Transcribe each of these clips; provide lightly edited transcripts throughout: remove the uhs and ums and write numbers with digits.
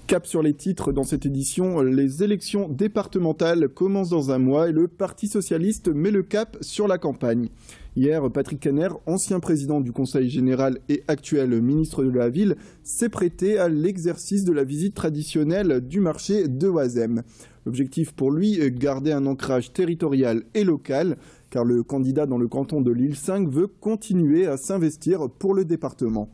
Cap sur les titres dans cette édition, les élections départementales commencent dans un mois et le Parti socialiste met le cap sur la campagne. Hier, Patrick Kanner, ancien président du Conseil général et actuel ministre de la Ville, s'est prêté à l'exercice de la visite traditionnelle du marché de Oisem. L'objectif pour lui, garder un ancrage territorial et local, car le candidat dans le canton de l'Île 5 veut continuer à s'investir pour le département.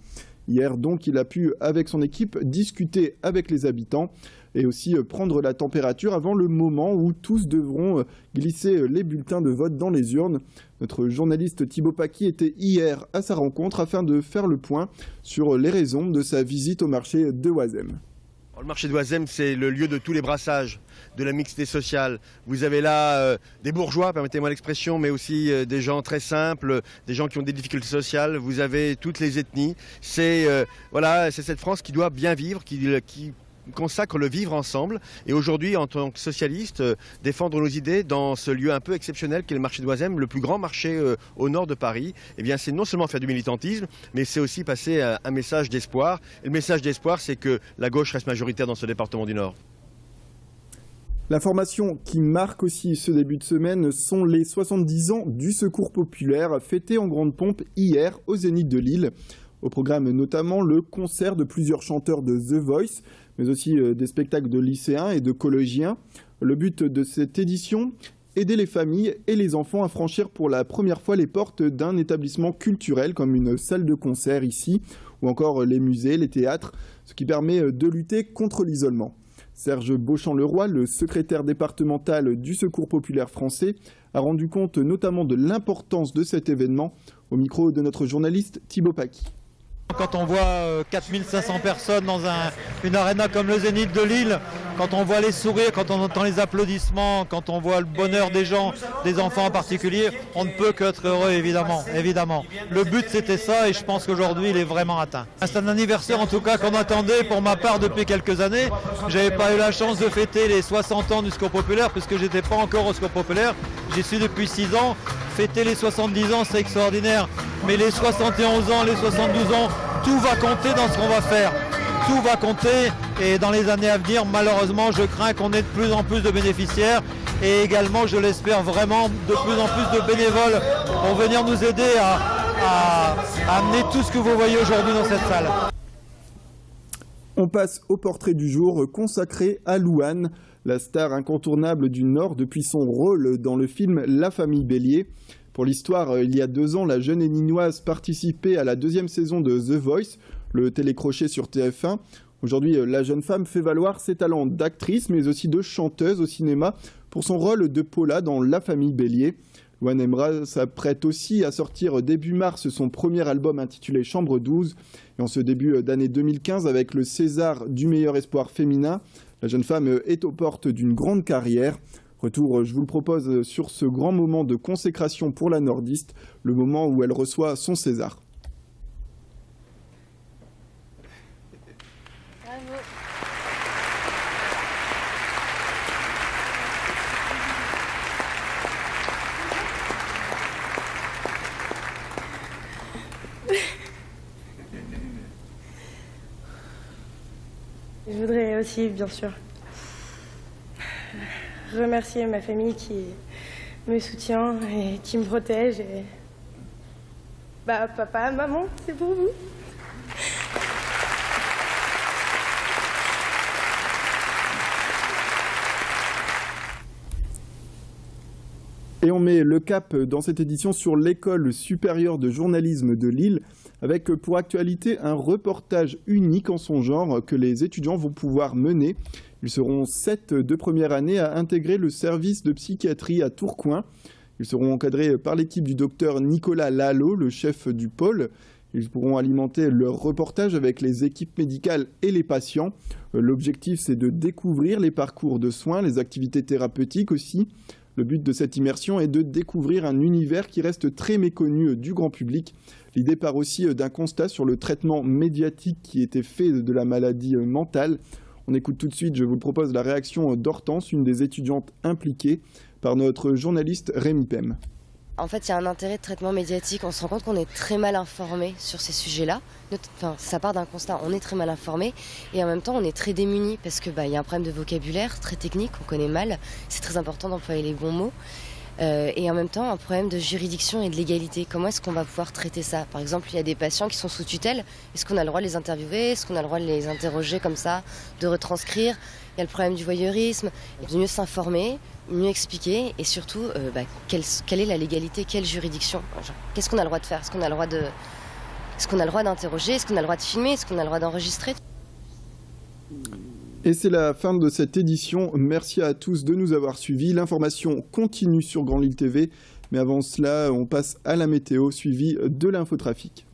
Hier, donc, il a pu, avec son équipe, discuter avec les habitants et aussi prendre la température avant le moment où tous devront glisser les bulletins de vote dans les urnes. Notre journaliste Thibaut Paquis était hier à sa rencontre afin de faire le point sur les raisons de sa visite au marché de Oisem. Le marché de Oisem, c'est le lieu de tous les brassages, de la mixité sociale. Vous avez là des bourgeois, permettez-moi l'expression, mais aussi des gens très simples, des gens qui ont des difficultés sociales. Vous avez toutes les ethnies. C'est cette France qui doit bien vivre, qui consacre le vivre ensemble. Et aujourd'hui, en tant que socialiste, défendre nos idées dans ce lieu un peu exceptionnel qu'est le marché d'Oisem, le plus grand marché au nord de Paris, eh bien, c'est non seulement faire du militantisme, mais c'est aussi passer un message d'espoir. Et le message d'espoir, c'est que la gauche reste majoritaire dans ce département du Nord. L'information qui marque aussi ce début de semaine sont les 70 ans du Secours populaire fêtés en grande pompe hier au Zénith de Lille. Au programme notamment le concert de plusieurs chanteurs de The Voice, mais aussi des spectacles de lycéens et de collégiens. Le but de cette édition, aider les familles et les enfants à franchir pour la première fois les portes d'un établissement culturel comme une salle de concert ici, ou encore les musées, les théâtres, ce qui permet de lutter contre l'isolement. Serge Beauchamp-Leroy, le secrétaire départemental du Secours populaire français, a rendu compte notamment de l'importance de cet événement au micro de notre journaliste Thibaut Paquis. Quand on voit 4500 personnes dans une arena comme le Zénith de Lille, quand on voit les sourires, quand on entend les applaudissements, quand on voit le bonheur des gens, des enfants en particulier, on ne peut qu'être heureux évidemment. Le but c'était ça et je pense qu'aujourd'hui il est vraiment atteint. C'est un anniversaire en tout cas qu'on attendait pour ma part depuis quelques années. J'avais pas eu la chance de fêter les 60 ans du Secours populaire puisque j'étais pas encore au Secours populaire. J'y suis depuis 6 ans. Fêter les 70 ans c'est extraordinaire, mais les 71 ans, les 72 ans, tout va compter dans ce qu'on va faire. Tout va compter et dans les années à venir, malheureusement, je crains qu'on ait de plus en plus de bénéficiaires et également, je l'espère vraiment, de plus en plus de bénévoles pour venir nous aider à amener tout ce que vous voyez aujourd'hui dans cette salle. On passe au portrait du jour consacré à Louane, la star incontournable du Nord depuis son rôle dans le film La famille Bélier. Pour l'histoire, il y a 2 ans, la jeune Héninoise participait à la 2e saison de The Voice, le télécrochet sur TF1. Aujourd'hui, la jeune femme fait valoir ses talents d'actrice, mais aussi de chanteuse au cinéma pour son rôle de Paula dans La famille Bélier. Louane Emra s'apprête aussi à sortir début mars son premier album intitulé Chambre 12. Et en ce début d'année 2015, avec le César du meilleur espoir féminin, la jeune femme est aux portes d'une grande carrière. Retour, je vous le propose, sur ce grand moment de consécration pour la nordiste, le moment où elle reçoit son César. Bravo. Je voudrais aussi, bien sûr, remercier ma famille qui me soutient et qui me protège. Et... papa, maman, c'est pour vous. Et on met le cap dans cette édition sur l'École supérieure de journalisme de Lille, avec pour actualité un reportage unique en son genre que les étudiants vont pouvoir mener. Ils seront 7 de première année à intégrer le service de psychiatrie à Tourcoing. Ils seront encadrés par l'équipe du docteur Nicolas Lalo, le chef du pôle. Ils pourront alimenter leur reportage avec les équipes médicales et les patients. L'objectif, c'est de découvrir les parcours de soins, les activités thérapeutiques aussi. Le but de cette immersion est de découvrir un univers qui reste très méconnu du grand public. L'idée part aussi d'un constat sur le traitement médiatique qui était fait de la maladie mentale. On écoute tout de suite, je vous le propose, la réaction d'Hortense, une des étudiantes impliquées, par notre journaliste Rémi Pem. En fait, il y a un intérêt de traitement médiatique. On se rend compte qu'on est très mal informé sur ces sujets-là. Enfin, ça part d'un constat, on est très mal informé et en même temps on est très démunis parce que y a un problème de vocabulaire très technique, on connaît mal. C'est très important d'employer les bons mots. Et en même temps un problème de juridiction et de légalité. Comment est-ce qu'on va pouvoir traiter ça? Par exemple, il y a des patients qui sont sous tutelle. Est-ce qu'on a le droit de les interviewer? Est-ce qu'on a le droit de les interroger comme ça, de retranscrire? Il y a le problème du voyeurisme, de mieux s'informer, mieux expliquer et surtout quelle est la légalité, quelle juridiction? Qu'est-ce qu'on a le droit de faire? Est-ce qu'on a le droit de... Est-ce qu'on a le droit d'interroger? Est-ce qu'on a le droit de filmer? Est-ce qu'on a le droit d'enregistrer? Et c'est la fin de cette édition. Merci à tous de nous avoir suivis. L'information continue sur Grand Lille TV. Mais avant cela, on passe à la météo suivie de l'infotrafic.